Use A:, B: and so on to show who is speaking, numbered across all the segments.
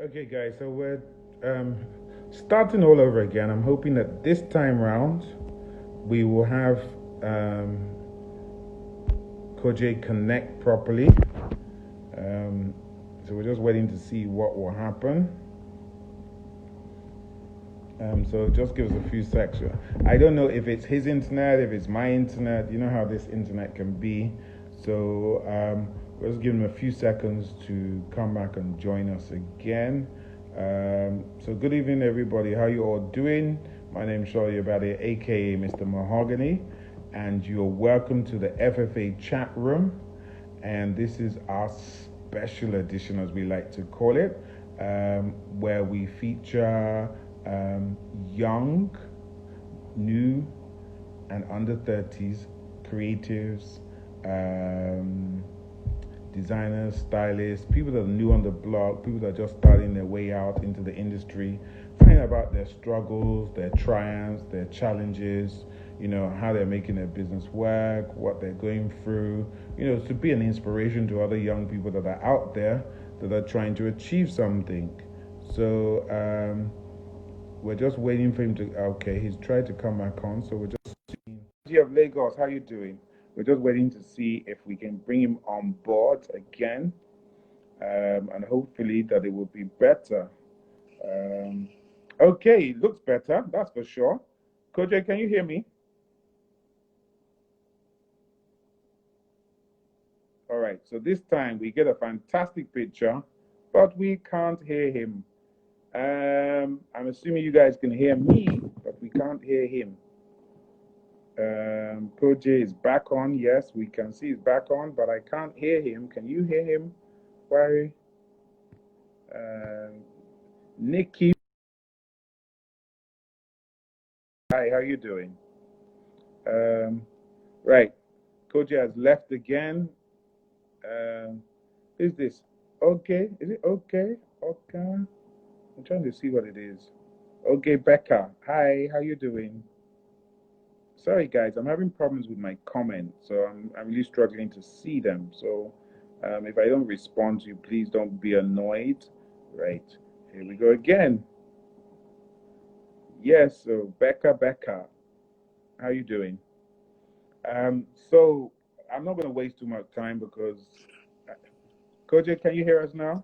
A: Okay, guys, so we're starting all over again. I'm hoping that this time round we will have Koje connect properly. So we're just waiting to see what will happen. So just give us a few seconds. I don't know if it's his internet, if it's my internet. You know how this internet can be. So we'll just give him a few seconds to come back and join us again. So good evening, everybody. How you all doing? My name is Oriyomi, aka Mr. Mahogany, and you're welcome to the FFA Chat Room. And this is our special edition, as we like to call it, where we feature young, new, and under 30s creatives, designers, stylists, people that are new on the block, people that are just starting their way out into the industry, finding about their struggles, their triumphs, their challenges, how they're making their business work, what they're going through, to be an inspiration to other young people that are out there that are trying to achieve something. So we're just waiting for him to, okay, he's tried to come back on, so we're just seeing. Of Lagos, how you doing? We're just waiting to see if we can bring him on board again, and hopefully that it will be better. Okay, it looks better, that's for sure. Koje, can you hear me? All right, so this time we get a fantastic picture, but we can't hear him. I'm assuming you guys can hear me, but we can't hear him. Koje is back on. Yes, we can see he's back on, but I can't hear him. Can you hear him? Why? Nikki. Hi, how you doing? Right. Koje has left again. Who's this? Okay. Is it okay? Okay. I'm trying to see what it is. Okay, Becca. Hi, how you doing? Sorry, guys, I'm having problems with my comments, so I'm really struggling to see them. So if I don't respond to you, please don't be annoyed. Right, here we go again. Yes, so Becca, how you doing? So I'm not going to waste too much time because Koje, can you hear us now?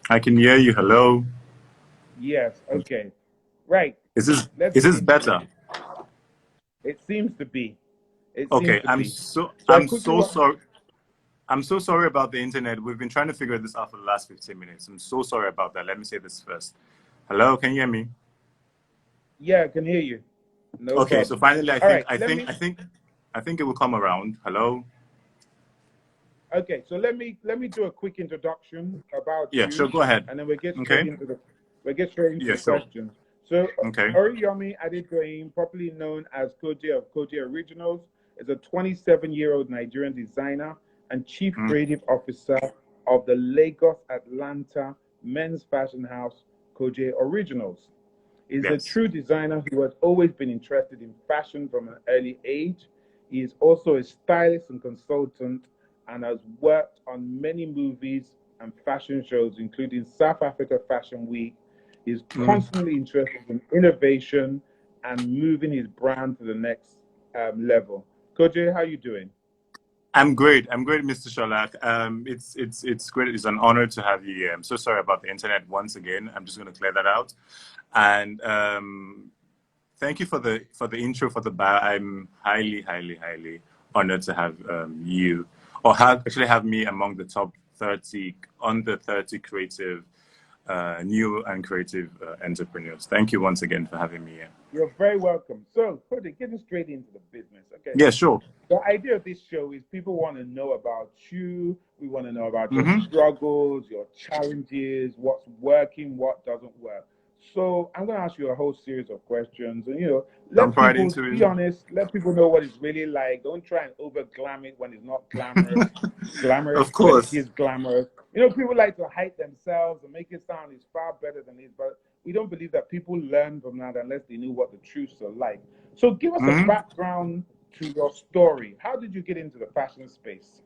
B: I can hear you. Hello.
A: Yes. Okay. Right.
B: Is this better?
A: It seems to be.
B: Okay.
A: I'm
B: so sorry. I'm so sorry about the internet. We've been trying to figure this out for the last 15 minutes. I'm so sorry about that. Let me say this first. Hello, can you hear me?
A: Yeah, I can hear you. No
B: okay,
A: problem.
B: So finally I think it will come around. Hello.
A: Okay, so let me do a quick introduction about you.
B: Yeah, sure, go ahead.
A: And then we get straight into the questions. So
B: Okay.
A: Oriyomi Adedoyin, popularly known as Koje of Koje Originals, is a 27-year-old Nigerian designer and chief creative officer of the Lagos Atlanta men's fashion house Koje Originals. He's a true designer who has always been interested in fashion from an early age. He is also a stylist and consultant and has worked on many movies and fashion shows, including South Africa Fashion Week. He's constantly interested in innovation and moving his brand to the next level. Koje, how are you doing?
B: I'm great, Mr. Sholak. It's great. It's an honor to have you here. I'm so sorry about the internet once again. I'm just going to clear that out. And thank you for the intro, for the bio. I'm highly honored to have you, or actually have me among the top 30 under 30 creative, new and creative entrepreneurs. Thank you once again for having me here.
A: You're very welcome. So, Koje, getting straight into the business. Okay.
B: Yeah, sure.
A: The idea of this show is people want to know about you. We want to know about your struggles, your challenges, what's working, what doesn't work. So I'm going to ask you a whole series of questions, and let people be honest. Let people know what it's really like. Don't try and over glam it when it's not glamorous. Glamorous,
B: of course,
A: when it is glamorous. People like to hype themselves and make it sound is far better than it is, but we don't believe that people learn from that unless they knew what the truths are like. So give us a background to your story. How did you get into the fashion space?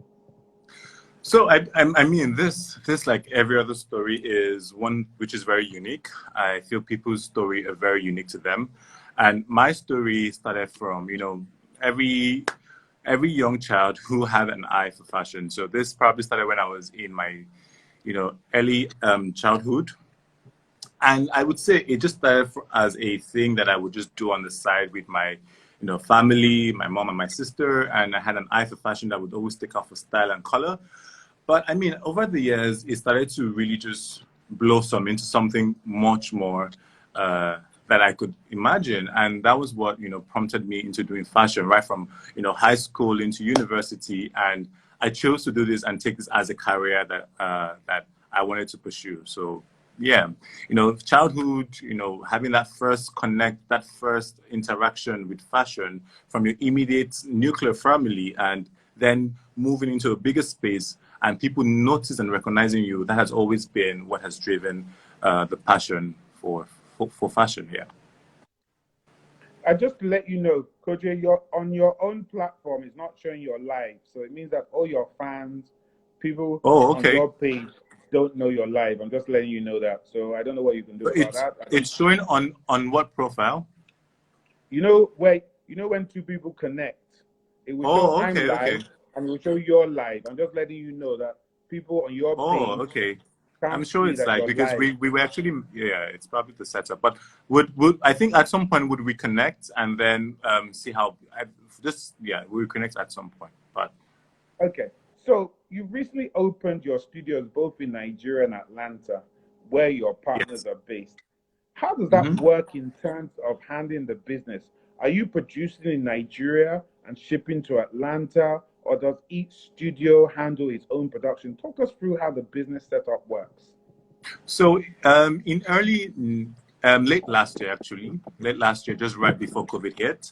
B: So I mean, this like every other story is one which is very unique. I feel people's story are very unique to them, and my story started from every young child who had an eye for fashion. So this probably started when I was in my early childhood. And I would say it just started as a thing that I would just do on the side with my, family, my mom and my sister. And I had an eye for fashion that would always take out for style and color. But I mean, over the years, it started to really just blossom into something much more that I could imagine. And that was what, prompted me into doing fashion right from, high school into university. And I chose to do this and take this as a career that I wanted to pursue. So yeah, childhood, having that first connect, that first interaction with fashion from your immediate nuclear family, and then moving into a bigger space and people notice and recognizing you, that has always been what has driven the passion for fashion here.
A: I just to let you know, Koje, you're on your own platform. It's not showing your live, so it means that all your fans, people on
B: Okay.
A: your page, don't know you're live. I'm just letting you know that. So I don't know what you can do about that.
B: It's showing on what profile?
A: When two people connect, it will show I'm live and it will show you're live. I'm just letting you know that people on your page.
B: Okay.
A: Can't
B: I'm sure it's like because
A: live.
B: we were actually it's probably the setup. But would I think at some point would we connect and then see how we'll connect at some point. But
A: okay. So you recently opened your studios both in Nigeria and Atlanta, where your partners are based. How does that work in terms of handling the business? Are you producing in Nigeria and shipping to Atlanta, or does each studio handle its own production? Talk us through how the business setup works.
B: So in late last year, just right before COVID hit,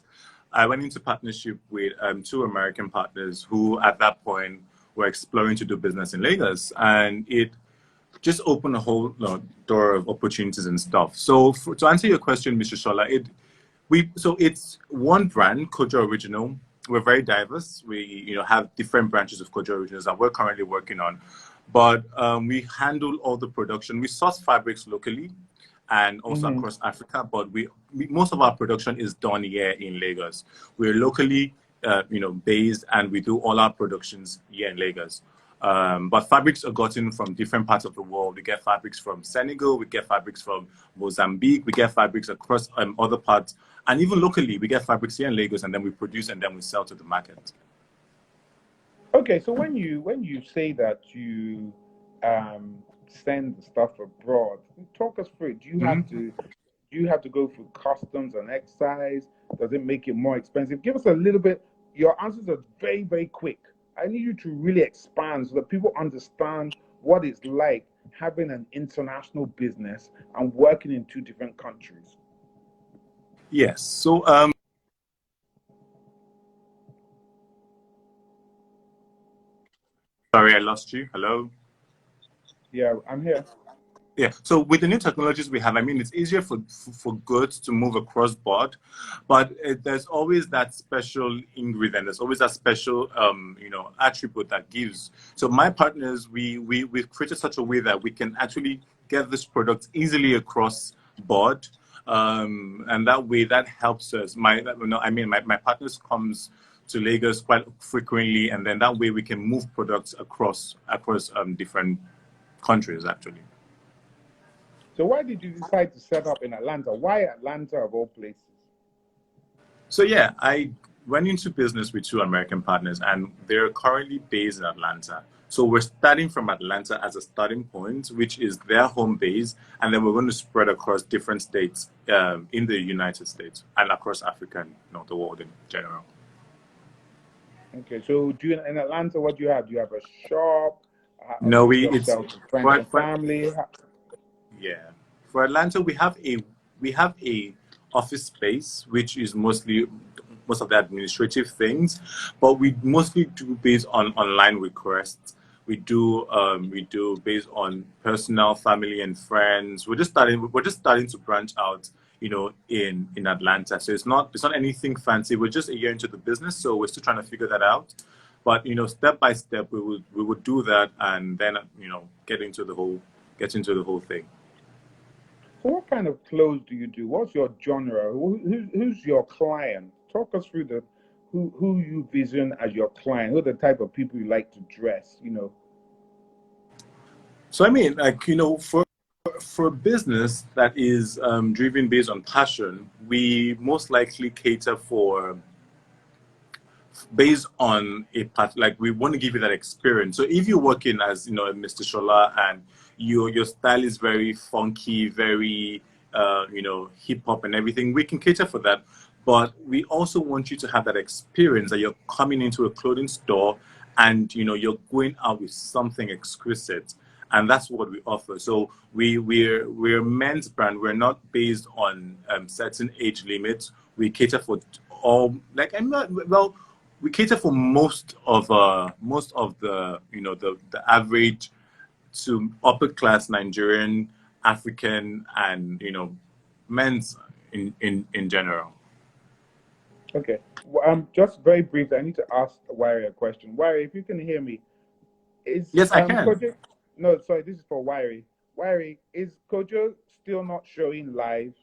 B: I went into partnership with two American partners who at that point were exploring to do business in Lagos, and it just opened a whole door of opportunities and stuff. So to answer your question, Mr. Shola, it's one brand, Koje Original. We're very diverse. We have different branches of Koje Originals that we're currently working on, but we handle all the production. We source fabrics locally and also across Africa, but most of our production is done here in Lagos. We're locally based, and we do all our productions here in Lagos. But fabrics are gotten from different parts of the world. We get fabrics from Senegal, we get fabrics from Mozambique, we get fabrics across other parts, and even locally, we get fabrics here in Lagos, and then we produce and then we sell to the market.
A: Okay, so when you say that you send the stuff abroad, talk us through it. Do you have to go through customs and excise? Does it make it more expensive? Give us a little bit. Your answers are very, very quick. I need you to really expand so that people understand what it's like having an international business and working in two different countries.
B: Yes. So sorry, I lost you. Hello?
A: Yeah, I'm here.
B: Yeah, so with the new technologies we have, I mean, it's easier for goods to move across board, but there's always that special ingredient. There's always that special, attribute that gives. So my partners, we've created such a way that we can actually get this product easily across board, and that way that helps us. My partners comes to Lagos quite frequently, and then that way we can move products across different countries actually.
A: So why did you decide to set up in Atlanta? Why Atlanta of all places?
B: So yeah, I went into business with two American partners, and they're currently based in Atlanta. So we're starting from Atlanta as a starting point, which is their home base, and then we're going to spread across different states in the United States and across Africa and the world in general.
A: Okay, so in Atlanta, what do you have? Do you have a shop?
B: No,
A: it's friends and family.
B: Yeah, for Atlanta, we have a office space, which is most of the administrative things, but we mostly do based on online requests. We do based on personal, family, and friends. We're just starting to branch out, in Atlanta. So it's not anything fancy. We're just a year into the business, so we're still trying to figure that out. But step by step, we would do that, and then get into the whole thing.
A: So what kind of clothes do you do? What's your genre? Who's your client? Talk us through who you vision as your client. Who are the type of people you like to dress?
B: So I mean, like, for a business that is driven based on passion, we most likely cater for based on a part, like we want to give you that experience. So if you're working as Mr. Shola, and your style is very funky, very hip hop and everything, we can cater for that. But we also want you to have that experience that you're coming into a clothing store and you're going out with something exquisite, and that's what we offer. So we're a men's brand. We're not based on certain age limits. We cater for all, like, I'm not, well, we cater for most of the the average to upper class Nigerian, African, and men's in general.
A: Okay. Well, just very briefly, I need to ask Wari a question. Wari, if you can hear me, is
B: Yes, I can.
A: Koje? No, sorry, this is for Wari. Wari, is Koje still not showing live?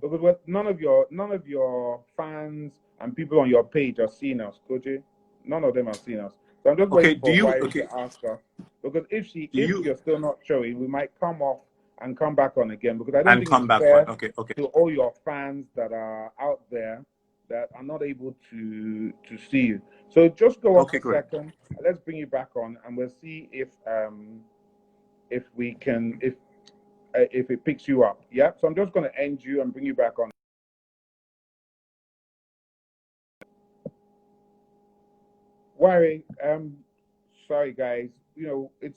A: Because none of your fans and people on your page are seeing us, Koje. None of them are seeing us. So I'm just waiting for Wari to ask us. Because if you're still not showing, we might come off and come back on again. Because I don't think it's fair to all your fans that are out there that are not able to see you. So just go off a second. Let's bring you back on, and we'll see if we can if it picks you up. Yeah. So I'm just going to end you and bring you back on. Wari, sorry guys.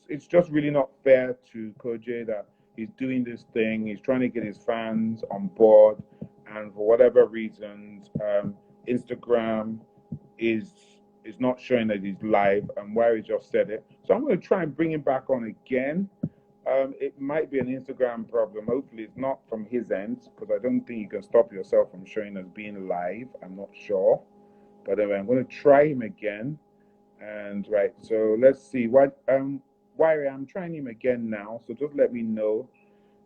A: It's just really not fair to Koje that he's doing this thing. He's trying to get his fans on board, and for whatever reasons, Instagram is not showing that he's live, and Wari just said it. So I'm going to try and bring him back on again. It might be an Instagram problem. Hopefully it's not from his end, because I don't think you can stop yourself from showing as being live. I'm not sure. But anyway, I'm going to try him again. And right, so let's see. Wari, I'm trying him again now, so just let me know.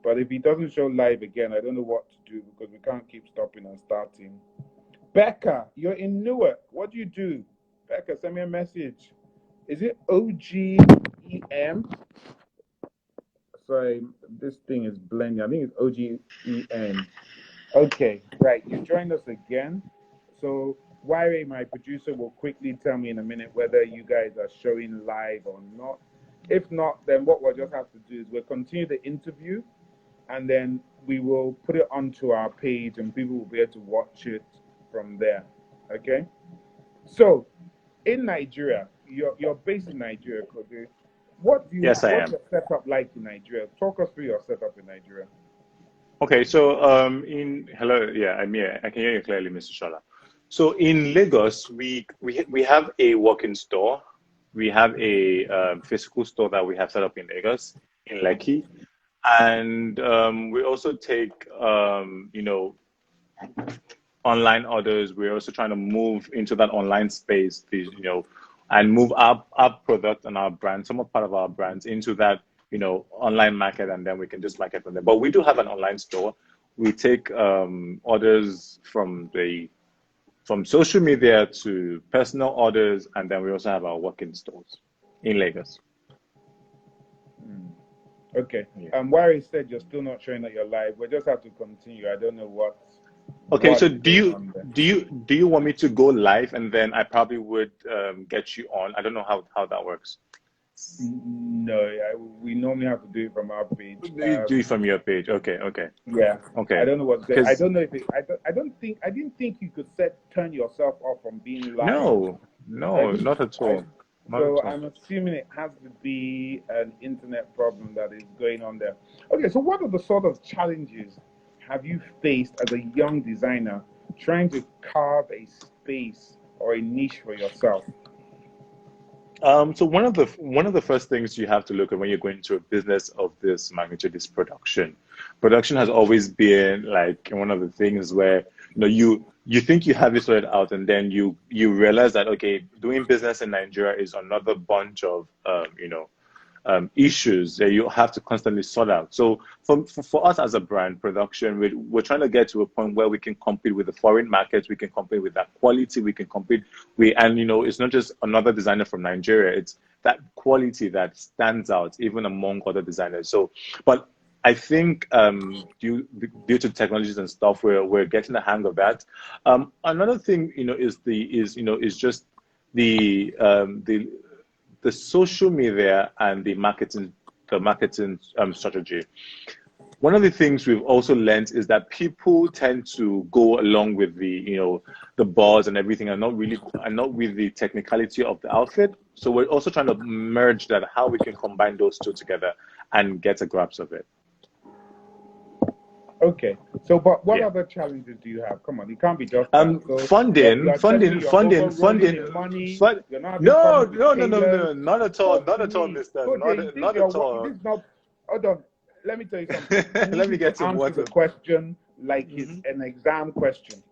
A: But if he doesn't show live again, I don't know what to do, because we can't keep stopping and starting. Becca, you're in Newark. What do you do? Becca, send me a message. Is it OGEM? Sorry, this thing is blending. I think it's OGEN. Okay, right. You joined us again. So Wari, my producer, will quickly tell me in a minute whether you guys are showing live or not. If not, then what we'll just have to do is we'll continue the interview, and then we will put it onto our page, and people will be able to watch it from there. Okay? So, in Nigeria, you're based in Nigeria, Koje. What's your setup like in Nigeria? Talk us through your setup in Nigeria.
B: Okay, so hello, yeah, I'm here. I can hear you clearly, Mr. Shola. So in Lagos, we have a walk-in store. We have a physical store that we have set up in Lagos, in Lekki, and we also take online orders. We're also trying to move into that online space, and move our product and our brand, some part of our brands, into that online market, and then we can just market from there. But we do have an online store. We take orders from social media to personal orders, and then we also have our walk-in stores in Lagos.
A: Okay. Wari said you're still not showing that you're live. We just have to continue. I don't know what.
B: Okay, so do you want me to go live, and then I probably would get you on? I don't know how that works.
A: No, we normally have to do it from our page.
B: Do it from your page. Okay.
A: Yeah.
B: Okay.
A: I don't know what's going. I don't know if I didn't think you could turn yourself off from being live.
B: No, not at all.
A: So I'm assuming it has to be an internet problem that is going on there. Okay, so what are the sort of challenges have you faced as a young designer trying to carve a space or a niche for yourself?
B: So one of the first things you have to look at when you're going into a business of this magnitude is production. Production has always been like one of the things where you think you have it sorted out, and then you realize that okay, doing business in Nigeria is another bunch of issues that you have to constantly sort out. So for us as a brand, production, we're trying to get to a point where we can compete with the foreign markets, we can compete with that quality, we can compete and it's not just another designer from Nigeria, it's that quality that stands out even among other designers. So, but I think due to technologies and stuff, we're getting the hang of that. Another thing, is just the social media and the marketing strategy. One of the things we've also learned is that people tend to go along with the buzz and everything, and not with the technicality of the outfit. So we're also trying to merge that, how we can combine those two together and get a grasp of it.
A: Okay. So, but what other challenges do you have? Come on, it can't be just
B: funding.
A: Money.
B: No, not at all, Mister. Not at all.
A: This is not. Hold on. Let me tell you something.
B: Let me get to
A: answer the question like it's an exam question.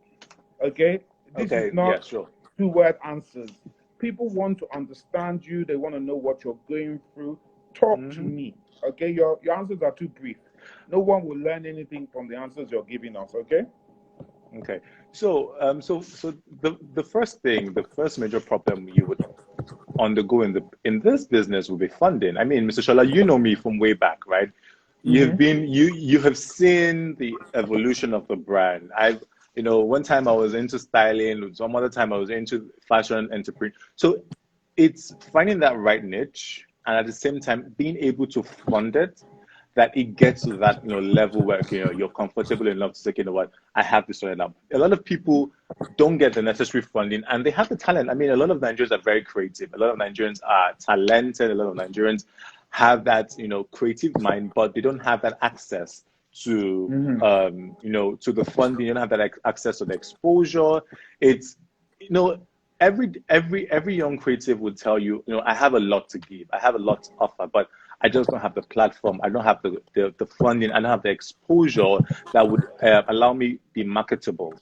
A: Okay. This is not 2-word answers. People want to understand you. They want to know what you're going through. Talk to me. Okay. Your answers are too brief. No one will learn anything from the answers you're giving us, okay?
B: Okay. So, the first major problem you would undergo in this business will be funding. I mean, Mr. Shola, you know me from way back, right? You have seen the evolution of the brand. One time I was into styling, some other time I was into fashion entrepreneur. So it's finding that right niche, and at the same time being able to fund it, that it gets to that level where you're comfortable enough to say, you know what, I have this sorted out. A lot of people don't get the necessary funding, and they have the talent. I mean, a lot of Nigerians are very creative. A lot of Nigerians are talented. A lot of Nigerians have that creative mind, but they don't have that access to to the funding. You don't have that access to the exposure. It's every young creative would tell you, I have a lot to give. I have a lot to offer, but I just don't have the platform. I don't have the funding. I don't have the exposure that would allow me be marketable.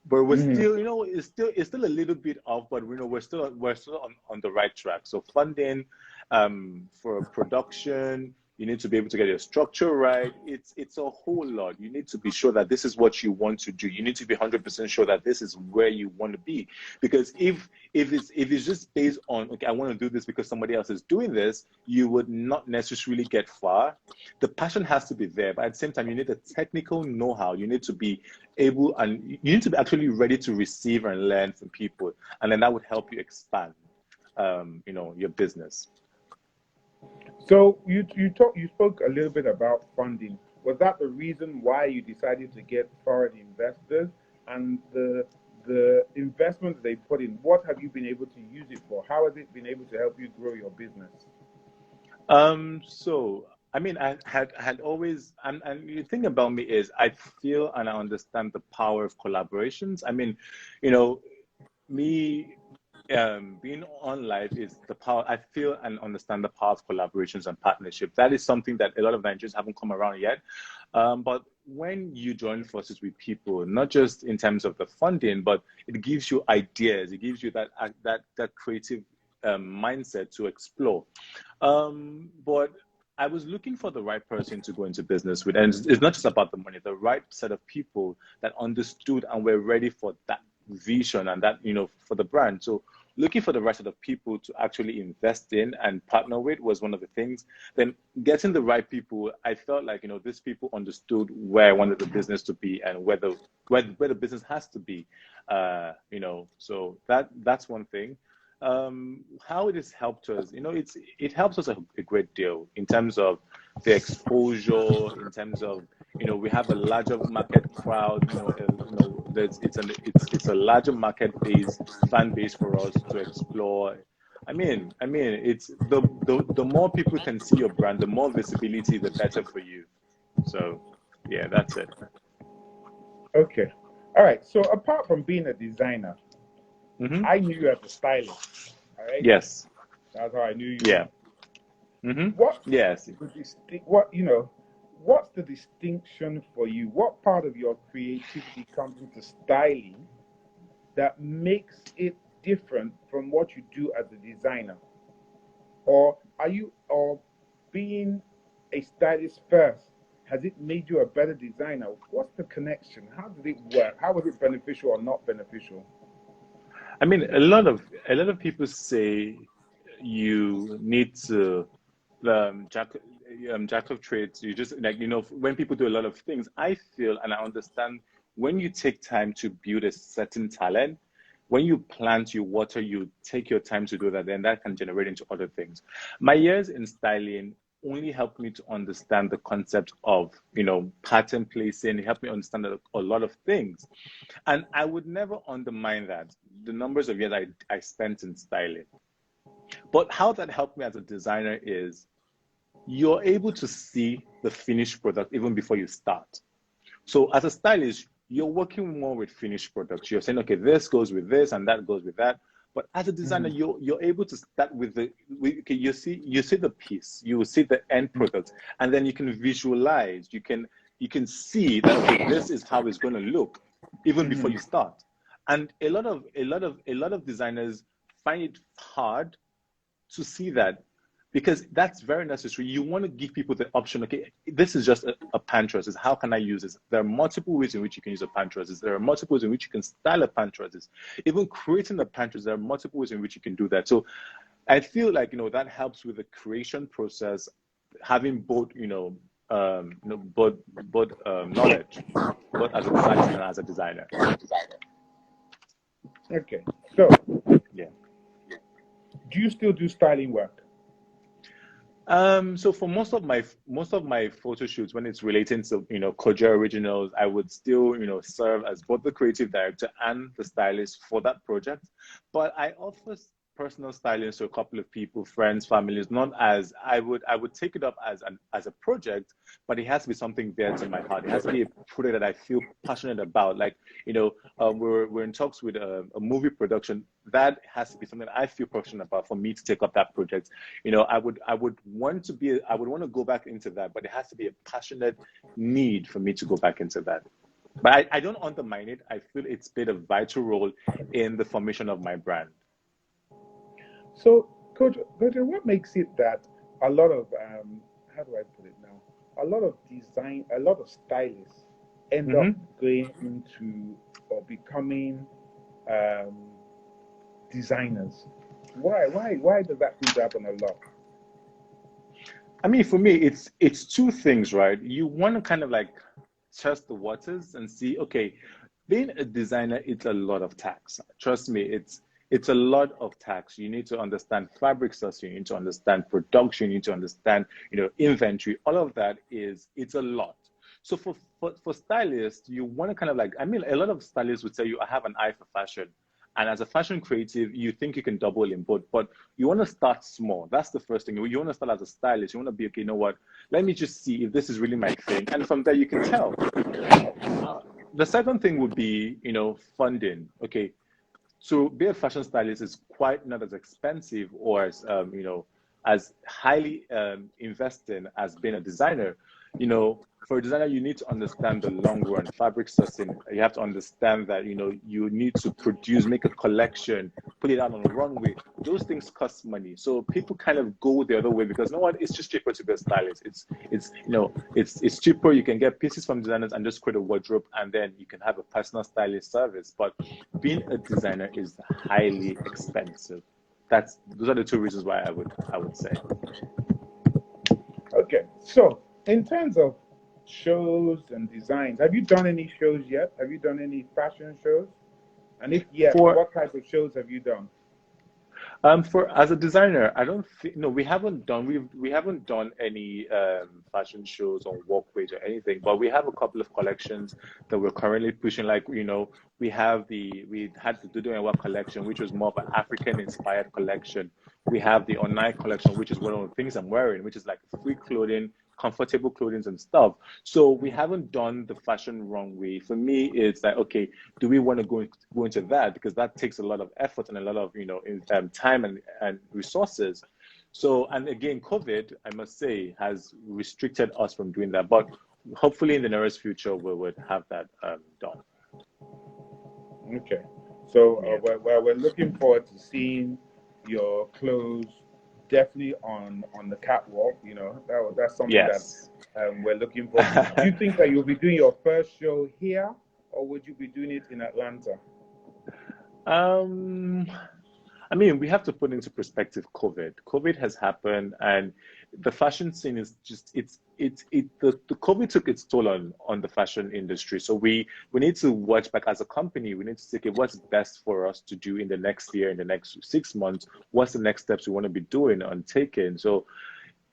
B: But we're still, it's still a little bit off, but we're still on the right track. So funding for production. You need to be able to get your structure right. It's a whole lot. You need to be sure that this is what you want to do. You need to be 100% sure that this is where you want to be. Because if it's just based on, okay, I want to do this because somebody else is doing this, you would not necessarily get far. The passion has to be there, but at the same time, you need the technical know-how. You need to be able, and you need to be actually ready to receive and learn from people, and then that would help you expand, your business.
A: So you spoke a little bit about funding. Was that the reason why you decided to get foreign investors? And the investments they put in, what have you been able to use it for? How has it been able to help you grow your business?
B: So I mean, I had always, and the thing about me is I feel and I understand the power of collaborations. I mean, me being on live is the power. I feel and understand the power of collaborations and partnership. That is something that a lot of Nigerians haven't come around yet. But when you join forces with people, not just in terms of the funding, but it gives you ideas. It gives you that creative mindset to explore. But I was looking for the right person to go into business with, and it's not just about the money. The right set of people that understood and were ready for that vision and that for the brand. So looking for the right set of people to actually invest in and partner with was one of the things. Then getting the right people, I felt like these people understood where I wanted the business to be and where the business has to be. So that's one thing. How it has helped us, it helps us a great deal in terms of the exposure, in terms of we have a larger market crowd. It's a larger market base, fan base for us to explore. It's the more people can see your brand, the more visibility, the better for you. So, yeah, that's it.
A: Okay. All right. So apart from being a designer,
B: Mm-hmm.
A: I knew you as a stylist. All right.
B: Yes.
A: That's how I knew you.
B: Yeah. Mm-hmm.
A: What's
B: Yes.
A: what's the distinction for you? What part of your creativity comes into styling that makes it different from what you do as a designer? Or being a stylist first, has it made you a better designer? What's the connection? How did it work? How was it beneficial or not beneficial?
B: A lot of people say you need to jack jack of trades. You just like when people do a lot of things. I feel and I understand when you take time to build a certain talent, when you plant, you water, you take your time to do that, then that can generate into other things. My years in styling only helped me to understand the concept of pattern placing. It helped me understand a lot of things, and I would never undermine that the numbers of years I spent in styling. But how that helped me as a designer is you're able to see the finished product even before you start. So as a stylist, you're working more with finished products. You're saying, okay, this goes with this and that goes with that. But as a designer, you're able to start with okay, you see the piece, you see the end product, and then you can visualize, you can see that okay, this is how it's going to look even before you start. And a lot of designers find it hard to see that because that's very necessary. You want to give people the option, okay, this is just a pantry. How can I use this? There are multiple ways in which you can use a pantry. There are multiple ways in which you can style a pantry. Even creating a pantry, there are multiple ways in which you can do that. So I feel like, that helps with the creation process, having both, both knowledge, both as a stylist and as a designer.
A: Okay. So,
B: Yeah.
A: do you still do styling work?
B: So for most of my photo shoots, when it's relating to Koje originals, I would still serve as both the creative director and the stylist for that project. But I offer personal styling to a couple of people, friends, families. Not as I would take it up as a project, but it has to be something dear to my heart. It has to be a project that I feel passionate about. Like we're in talks with a movie production. That has to be something I feel passionate about for me to take up that project. I would want to go back into that, but it has to be a passionate need for me to go back into that. But I don't undermine it. I feel it's played a vital role in the formation of my brand.
A: So, Coach, what makes it that a lot of how do I put it now? A lot of stylists end up going into or becoming designers. Why does that seem to happen a lot?
B: For me, it's two things, right? You want to kind of like test the waters and see, okay, being a designer, it's a lot of tax. Trust me, it's a lot of tax. You need to understand fabric sourcing, you need to understand production, you need to understand, inventory. All of that it's a lot. So for stylists, you want to kind of like, a lot of stylists would tell you, I have an eye for fashion. And as a fashion creative, you think you can double in both, but you want to start small. That's the first thing. You want to start as a stylist. You want to be, okay, you know what? Let me just see if this is really my thing. And from there, you can tell. The second thing would be, funding. Okay, so be a fashion stylist is quite not as expensive or as highly investing as being a designer. For a designer, you need to understand the long run, fabric sourcing. You have to understand that, you need to make a collection, put it out on a runway. Those things cost money. So people kind of go the other way because, it's just cheaper to be a stylist. It's cheaper. You can get pieces from designers and just create a wardrobe, and then you can have a personal stylist service. But being a designer is highly expensive. Those are the two reasons why I would say.
A: Okay, so in terms of shows and designs, have you done any shows yet? Have you done any fashion shows? And if yes, what type of shows have you done?
B: For as a designer, I don't think no, we haven't done any fashion shows on Walkways or anything, but we have a couple of collections that we're currently pushing. Like, we had the Dudu and Wa collection, which was more of an African inspired collection. We have the Online collection, which is one of the things I'm wearing, which is like free clothing, comfortable clothing and stuff. So we haven't done the fashion runway. For me, it's like, okay, do we want to go into that? Because that takes a lot of effort and a lot of, time and resources. So, and again, COVID, I must say, has restricted us from doing that. But hopefully in the nearest future, we would have that done.
A: Okay. So
B: Yeah.
A: we're looking forward to seeing your clothes definitely on the catwalk. That's something that
B: Yes.
A: we're looking forward to. Do you think that you'll be doing your first show here, or would you be doing it in Atlanta?
B: I mean, we have to put into perspective COVID. COVID has happened, and the fashion scene is just the COVID took its toll on the fashion industry. So we need to watch back as a company. We need to say, okay, what's best for us to do in the next year, in the next 6 months? What's the next steps we want to be doing and taking? So,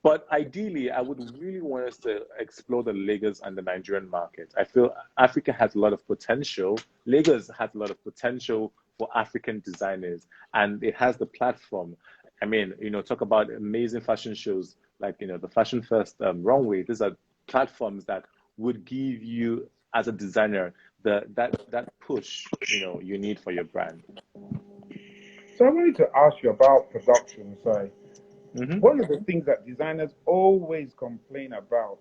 B: but ideally, I would really want us to explore the Lagos and the Nigerian market. I feel Africa has a lot of potential. Lagos has a lot of potential for African designers, and it has the platform. I mean, talk about amazing fashion shows like, the Fashion First runway. These are platforms that would give you, as a designer, that push, you need for your brand.
A: So I wanted to ask you about production. Sorry.
B: Mm-hmm.
A: One of the things that designers always complain about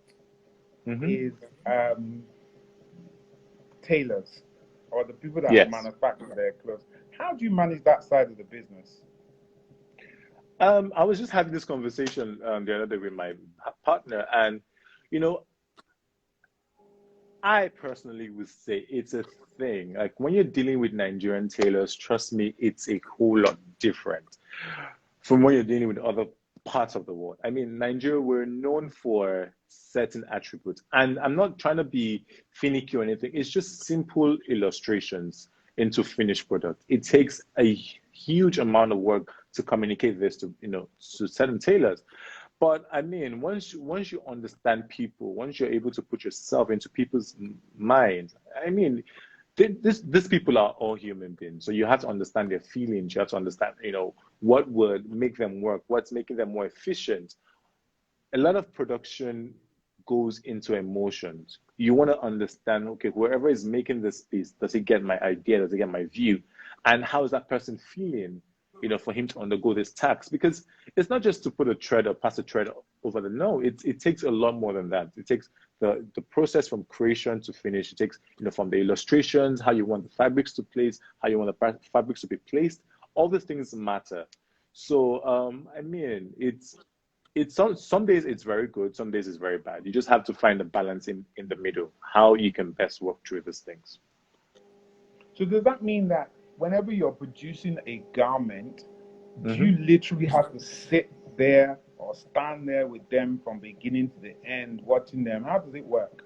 A: is tailors, or the people that
B: Yes.
A: manufacture their clothes. How do you manage that side of the business?
B: I was just having this conversation the other day with my partner, and I personally would say it's a thing. Like, when you're dealing with Nigerian tailors, trust me, it's a whole lot different from when you're dealing with other parts of the world. I mean, Nigeria, we're known for certain attributes, and I'm not trying to be finicky or anything. It's just simple illustrations into finished product. It takes a huge amount of work to communicate this to certain tailors. But I mean, once you understand people, once you're able to put yourself into people's minds, I mean, these people are all human beings. So you have to understand their feelings. You have to understand, what would make them work, what's making them more efficient. A lot of production goes into emotions. You want to understand, okay, whoever is making this piece, does he get my idea? Does he get my view? And how is that person feeling, for him to undergo this tax? Because it's not just to put a thread or pass a thread over the, no, it takes a lot more than that. It takes the process from creation to finish. It takes, from the illustrations, how you want the fabrics to place, how you want the fabrics to be placed. All these things matter. So, I mean, it's some days it's very good, some days it's very bad. You just have to find a balance in the middle, how you can best work through these things.
A: So does that mean that whenever you're producing a garment, do you literally have to sit there or stand there with them from beginning to the end, watching them? How does it work?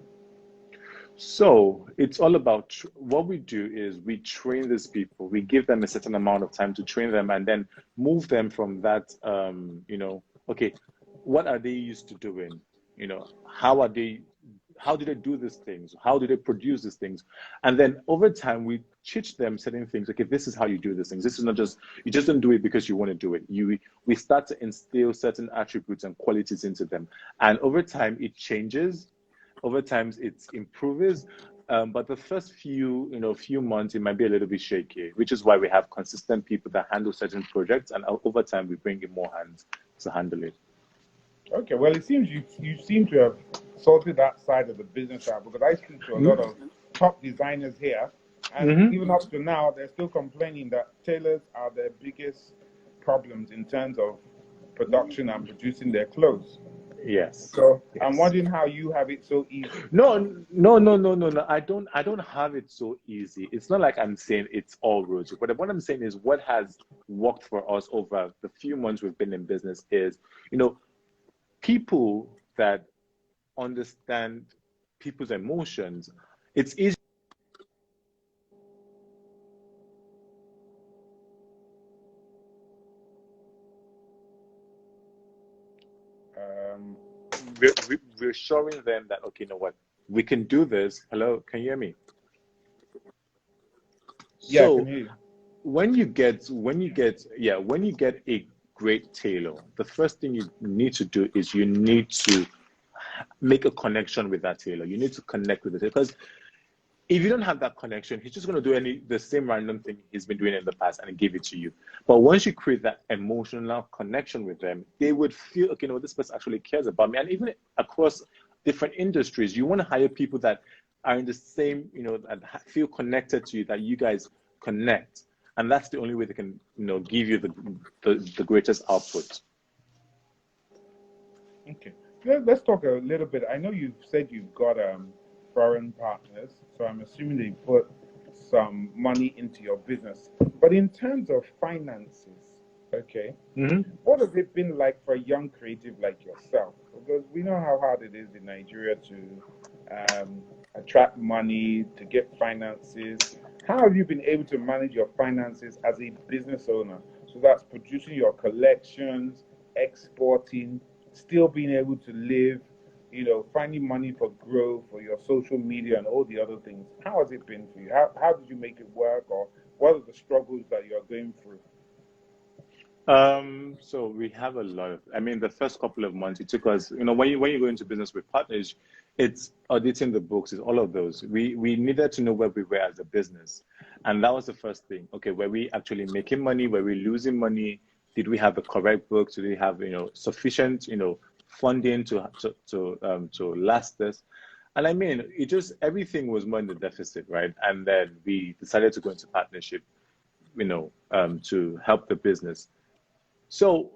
B: So it's all about what we do is we train these people. We give them a certain amount of time to train them, and then move them from that. Okay, what are they used to doing? How do they do these things? How do they produce these things? And then over time, we teach them certain things. Okay, this is how you do these things. This is not just, you just don't do it because you want to do it. We start to instill certain attributes and qualities into them, and over time, it changes. Over time, it improves. But the first few months, it might be a little bit shaky, which is why we have consistent people that handle certain projects, and over time, we bring in more hands to handle it.
A: Okay, well, it seems you seem to have sorted that side of the business out, because I speak to a lot of top designers here, and even up to now, they're still complaining that tailors are their biggest problems in terms of production and producing their clothes.
B: Yes.
A: So
B: Yes.
A: I'm wondering how you have it so easy.
B: No. I don't have it so easy. It's not like I'm saying it's all rosy. But what I'm saying is, what has worked for us over the few months we've been in business is, people that understand people's emotions. It's easy. We're showing them that, okay, you know what, we can do this. Hello, can you hear me?
A: Yeah, I can
B: So
A: hear you.
B: when you get a great tailor, the first thing you need to do is you need to make a connection with that tailor. You need to connect with it, because if you don't have that connection, he's just going to do the same random thing he's been doing in the past and give it to you. But once you create that emotional connection with them, they would feel, okay, no, this person actually cares about me. And even across different industries, you want to hire people that are in the same, that feel connected to you, that you guys connect. And that's the only way they can, give you the greatest output.
A: Okay. Let's talk a little bit. I know you've said you've got foreign partners, so I'm assuming they put some money into your business. But in terms of finances, okay, what has it been like for a young creative like yourself? Because we know how hard it is in Nigeria to attract money, to get finances. How have you been able to manage your finances as a business owner? So that's producing your collections, exporting, still being able to live, finding money for growth, for your social media and all the other things. How has it been for you? How did you make it work, or what are the struggles that you're going through?
B: So we have a lot of, the first couple of months, it took us, when you go into business with partners, it's auditing the books, it's all of those. We needed to know where we were as a business. And that was the first thing. Okay, were we actually making money? Were we losing money? Did we have the correct books? Did we have, sufficient, funding to last us? And it just, everything was more in the deficit, right? And then we decided to go into partnership, to help the business. So,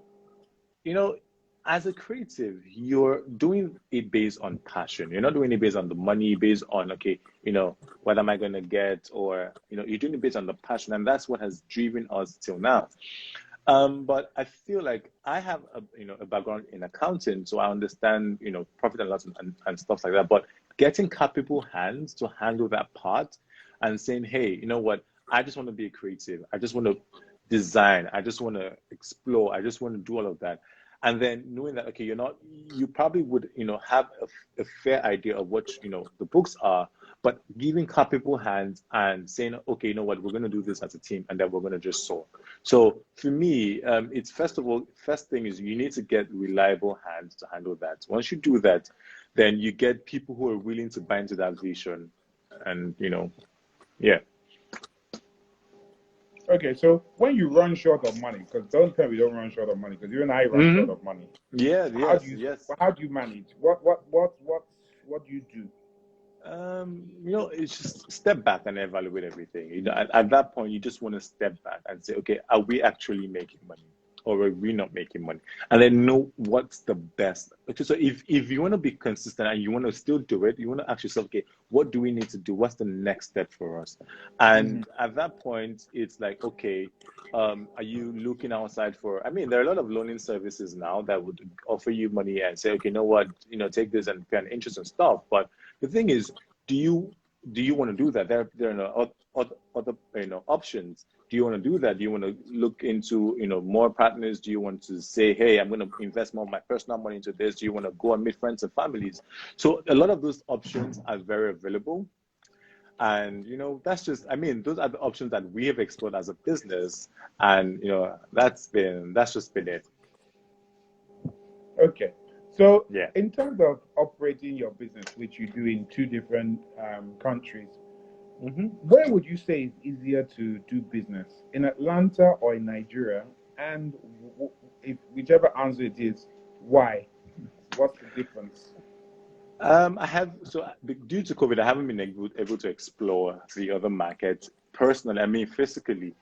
B: as a creative, you're doing it based on passion. You're not doing it based on the money, based on, okay, what am I going to get? Or, you're doing it based on the passion. And that's what has driven us till now. But I feel like I have a background in accounting, so I understand, profit and loss and stuff like that. But getting capable hands to handle that part and saying, hey, you know what? I just want to be a creative. I just want to design. I just want to explore. I just want to do all of that. And then knowing that, okay, you probably would, have a fair idea of what, the books are, but giving capable hands and saying, okay, you know what, we're going to do this as a team, and then we're going to just soar. So for me, it's first thing is you need to get reliable hands to handle that. Once you do that, then you get people who are willing to buy into that vision, and, yeah.
A: Okay, so when you run short of money, because don't tell me you don't run short of money, because you and I run short of money.
B: Yeah, yes.
A: How do you manage? What do you do?
B: It's just step back and evaluate everything. At that point, you just want to step back and say, okay, are we actually making money, or are we not making money? And then know what's the best. Okay, so if you want to be consistent and you want to still do it, you want to ask yourself, okay, what do we need to do? What's the next step for us? And at that point, it's like, okay, are you looking outside for? There are a lot of loaning services now that would offer you money and say, okay, you know what, take this and pay an interest and stuff. But the thing is, do you want to do that? There are other options. Do you want to do that? Do you want to look into more partners? Do you want to say, hey, I'm going to invest more of my personal money into this? Do you want to go and meet friends and families? So a lot of those options are very available. And that's just, those are the options that we have explored as a business, and that's just been it.
A: Okay, so
B: yeah.
A: In terms of operating your business, which you do in two different countries, where would you say it's easier to do business, in Atlanta or in Nigeria? And if whichever answer it is, why? What's the difference?
B: Due to COVID, I haven't been able to explore the other markets personally, physically.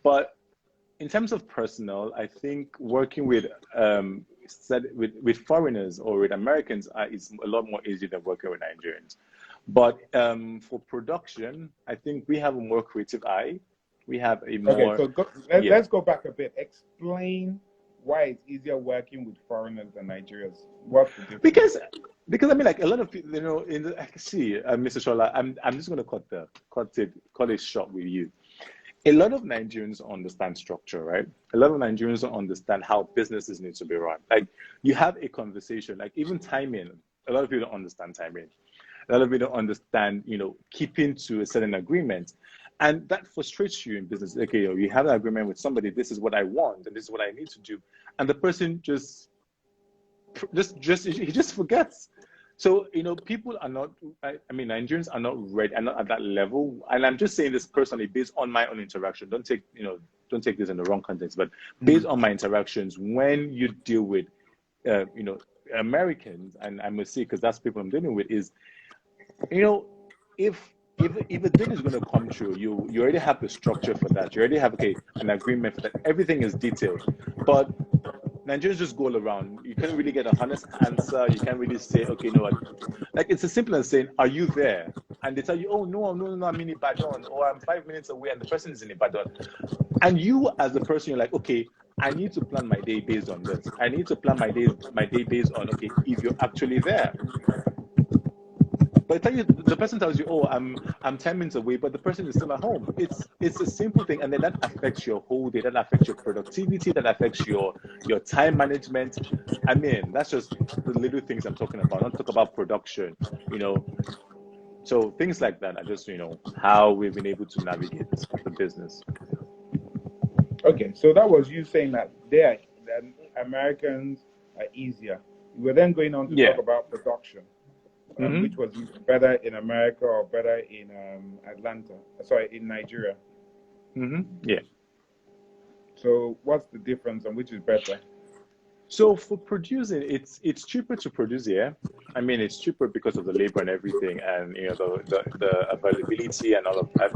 B: But in terms of personal, I think working with foreigners or with Americans is a lot more easy than working with Nigerians. But for production, I think we have a more creative eye. We have a more...
A: Okay, so let's go back a bit. Explain why it's easier working with foreigners than Nigerians. What's the difference?
B: Because like a lot of people, I can see, Mr. Shola, I'm just going to cut it short with you. a lot of Nigerians understand structure, right? A lot of Nigerians don't understand how businesses need to be run. Like, you have a conversation, like even timing. A lot of people don't understand timing. A lot of people don't understand, keeping to a certain agreement. And that frustrates you in business. Okay, you have an agreement with somebody, this is what I want, and this is what I need to do. And the person he just forgets. So, people are not, Nigerians are not ready, are not at that level. And I'm just saying this personally based on my own interaction. Don't take this in the wrong context, but based on my interactions, when you deal with, Americans, and I must say, because that's people I'm dealing with, is, if a deal is going to come true, you already have the structure for that. You already have, an agreement for that. Everything is detailed. But Nigerians just go all around. You can't really get a honest answer. You can't really say, okay, what? Like, it's as simple as saying, are you there? And they tell you, oh, no, I'm in Ibadan, or I'm 5 minutes away, and the person is in Ibadan. And you, as the person, you're like, okay, I need to plan my day based on this. I need to plan my day based on, okay, if you're actually there. But the person tells you, oh, I'm 10 minutes away, but the person is still at home. It's a simple thing, and then that affects your whole day. That affects your productivity. That affects your time management. That's just the little things I'm talking about. Not talk about production, So things like that are just, how we've been able to navigate the business.
A: Okay, so that was you saying that that Americans are easier. We're then going on to talk about production. Which was better in America or better in in Nigeria?
B: Yeah.
A: So what's the difference and which is better?
B: So for producing, it's cheaper to produce here. It's cheaper because of the labor and everything, and the availability and all of that.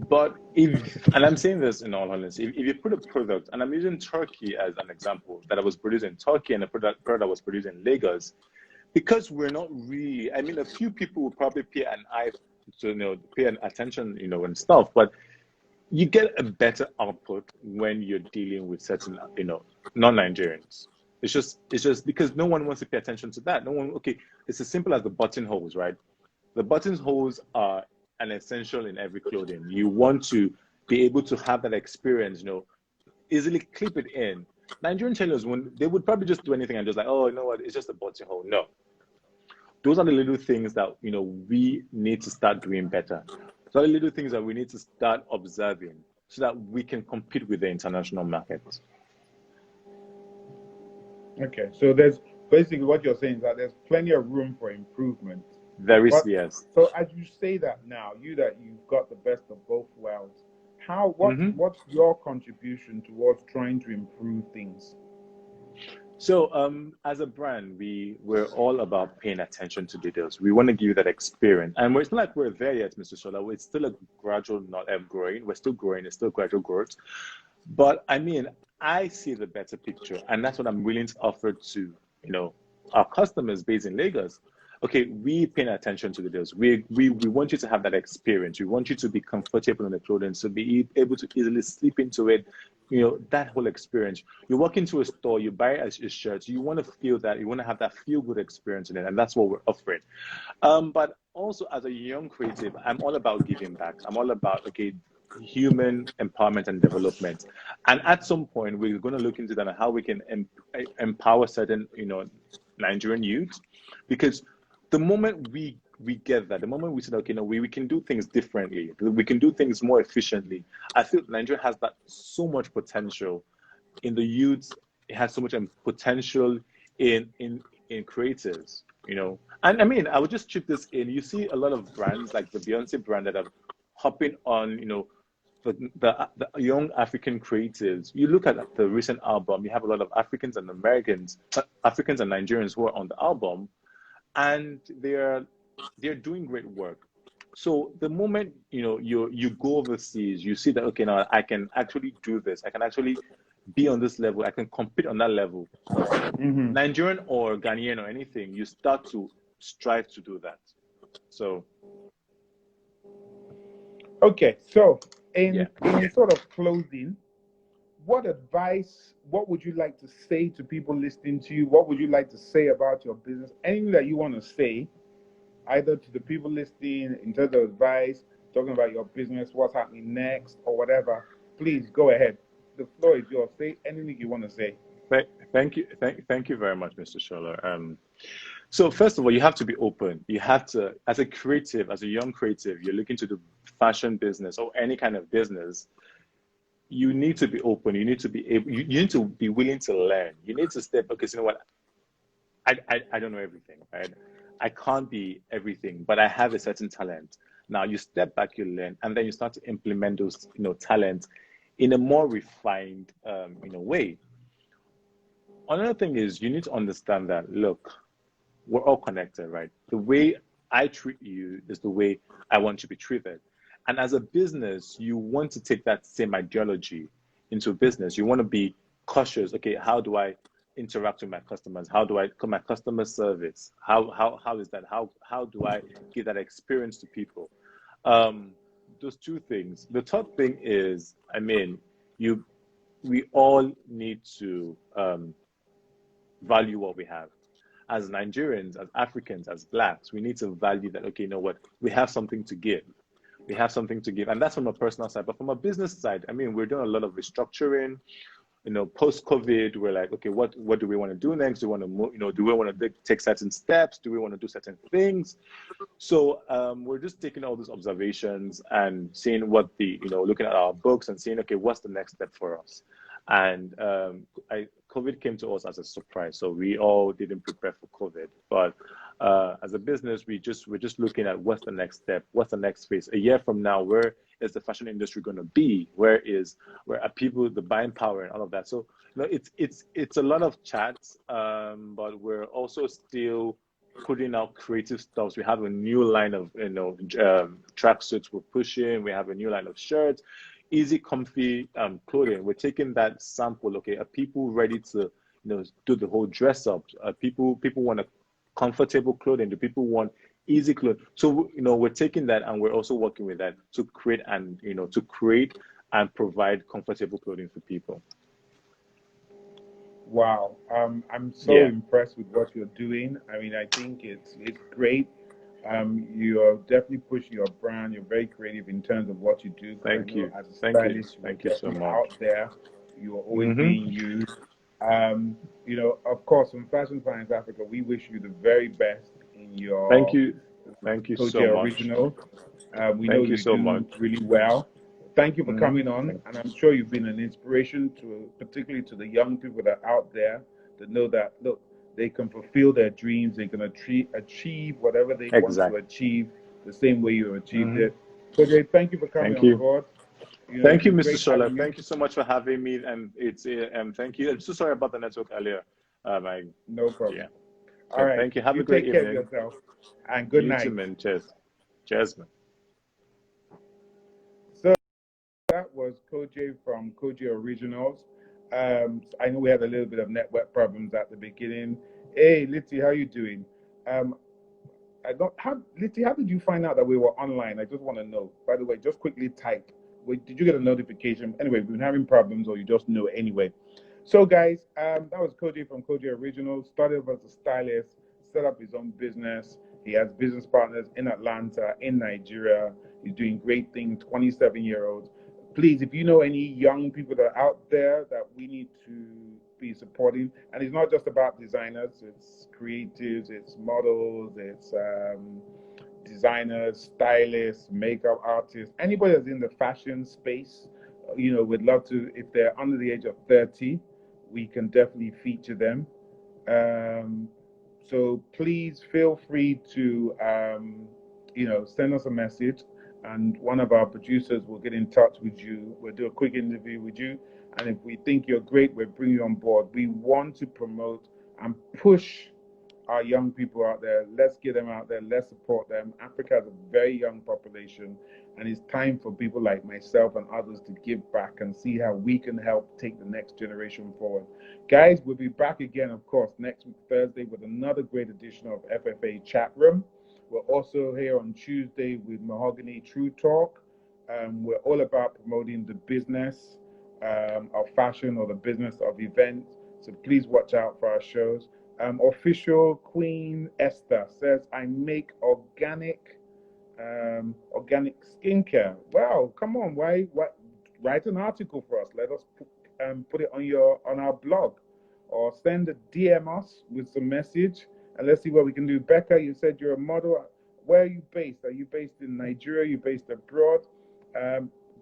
B: But and I'm saying this in all honesty, if you put a product, and I'm using Turkey as an example, that I was produced in Turkey and a product that was produced in Lagos. Because we're not really, a few people will probably pay an eye to, pay an attention, and stuff, but you get a better output when you're dealing with certain, non-Nigerians. It's just because no one wants to pay attention to that. It's as simple as the buttonholes, right? The buttonholes are an essential in every clothing. You want to be able to have that experience, easily clip it in. Nigerian tailors, they would probably just do anything and just like, oh, you know what, it's just a buttonhole. No. Those are the little things that, we need to start doing better. Those are the little things that we need to start observing so that we can compete with the international markets.
A: Okay, so there's basically what you're saying is that there's plenty of room for improvement.
B: Yes.
A: So as you say that now, you've got the best of both worlds. What's your contribution towards trying to improve things?
B: So as a brand, we're all about paying attention to details. We want to give you that experience. And it's not like we're there yet, Mr. Shola. It's still a gradual, not growing. We're still growing. It's still gradual growth. But I see the better picture. And that's what I'm willing to offer to, our customers based in Lagos. Okay, we pay attention to the deals. We want you to have that experience. We want you to be comfortable in the clothing, so be able to easily slip into it. That whole experience. You walk into a store, you buy a shirt, you want to feel that, you want to have that feel-good experience in it, and that's what we're offering. But also as a young creative, I'm all about giving back. I'm all about, human empowerment and development. And at some point, we're going to look into that and how we can empower certain, Nigerian youth, because the moment we get that, the moment we said, okay, no, we can do things differently, we can do things more efficiently. I feel Nigeria has that so much potential in the youth. It has so much potential in creators, And I would just chip this in. You see a lot of brands like the Beyonce brand that are hopping on, the young African creatives. You look at the recent album, you have a lot of Africans and Nigerians who are on the album. And they're doing great work. So the moment you go overseas, you see that, okay, now I can actually do this. I can actually be on this level. I can compete on that level. Nigerian or Ghanaian or anything, you start to strive to do that. So.
A: Okay, so in sort of closing, what would you like to say to people listening to you? What would you like to say about your business? Anything that you want to say, either to the people listening in terms of advice, talking about your business, what's happening next, or whatever, please go ahead. The floor is yours. Say anything you want to say.
B: Thank you very much, Mr. Scholler. So first of all, you have to be open. You have to, as a creative, as a young creative, you're looking to do fashion business or any kind of business. You need to be open. You need to be able. You need to be willing to learn. You need to step. Because you know what, I don't know everything, right? I can't be everything, but I have a certain talent. Now you step back, you learn, and then you start to implement those, talents in a more refined, way. Another thing is you need to understand that, look, we're all connected, right? The way I treat you is the way I want to be treated. And as a business, you want to take that same ideology into business. You want to be cautious. Okay, how do I interact with my customers? How do I my customer service? How is that? How do I give that experience to people? Those two things. The third thing is, we all need to value what we have. As Nigerians, as Africans, as Blacks, we need to value that, okay, you know what, we have something to give. We have something to give. And that's from a personal side. But from a business side, we're doing a lot of restructuring. Post-COVID, we're like, okay, what do we want to do next? Do we want to move, do we want to take certain steps? Do we want to do certain things? So we're just taking all these observations and seeing what looking at our books and seeing, okay, what's the next step for us? And COVID came to us as a surprise, so we all didn't prepare for COVID. But as a business, we're just looking at what's the next step, what's the next phase. A year from now, where is the fashion industry going to be? Where are people, the buying power, and all of that? So it's a lot of chats, but we're also still putting out creative stuff. We have a new line of tracksuits we're pushing. We have a new line of shirts. Easy, comfy clothing. We're taking that sample. Okay, are people ready to do the whole dress up? People want a comfortable clothing. Do people want easy clothing? So we're taking that and we're also working with that to create and provide comfortable clothing for people.
A: Wow, I'm so impressed with what you're doing. I think it's great. You're definitely pushing your brand. You're very creative in terms of what you do.
B: Thank you.
A: As a stylist,
B: Thank you so much.
A: Out there, you're always being used. Of course, from Fashion Finance Africa, we wish you the very best in your.
B: Thank you
A: Koje
B: so much.
A: Original. We know you
B: so
A: do
B: much.
A: really well. Thank you for coming on, and I'm sure you've been an inspiration particularly to the young people that are out there that know that look, they can fulfill their dreams. They can achieve whatever they want to achieve the same way you achieved it. Koje, thank you for coming on board.
B: Thank you, Mr. Scholler. Thank you so much for having me, and it's thank you. I'm so sorry about the network earlier.
A: No problem.
B: Yeah.
A: All right.
B: Thank you. Have a great evening.
A: Take care of yourself, and good night.
B: You too, man. Cheers, man.
A: So that was Koje from Koje Originals. I know we had a little bit of network problems at the beginning. Hey, Litty, how you doing? Litty, how did you find out that we were online? I just want to know. By the way, just quickly type. Did you get a notification? Anyway, we've been having problems, or you just know anyway. So, guys, that was Koje from Koje Originals. Started off as a stylist, set up his own business. He has business partners in Atlanta, in Nigeria. He's doing great things. 27-year-olds. Please, if you know any young people that are out there that we need to be supporting, and it's not just about designers, it's creatives, it's models, it's designers, stylists, makeup artists, anybody that's in the fashion space, we'd love to. If they're under the age of 30, we can definitely feature them. So please feel free to, send us a message, and one of our producers will get in touch with you. We'll do a quick interview with you, and if we think you're great, we'll bring you on board. We want to promote and push our young people out there. Let's get them out there. Let's support them. Africa has a very young population, and it's time for people like myself and others to give back and see how we can help take the next generation forward. Guys, we'll be back again, of course, next week, Thursday, with another great edition of FFA Chat Room. We're also here on Tuesday with Mahogany True Talk. We're all about promoting the business of fashion or the business of events. So please watch out for our shows. Official Queen Esther says, I make organic organic skincare. Wow, come on, why? What? Write an article for us. Let us put it on our blog, or send a DM us with some message, and let's see what we can do. Becca, you said you're a model. Where are you based? Are you based in Nigeria? Are you based abroad?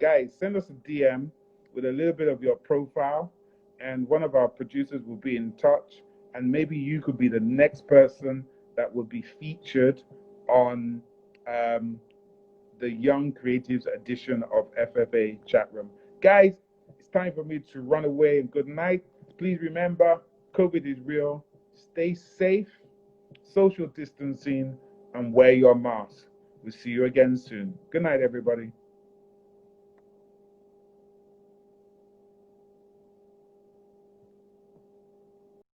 A: Guys, send us a DM with a little bit of your profile, and one of our producers will be in touch. And maybe you could be the next person that will be featured on um, the Young Creatives edition of FFA Chat Room. Guys, it's time for me to run away, and good night. Please remember, COVID is real. Stay safe, social distancing, and wear your mask. We'll see you again soon. Good night, everybody.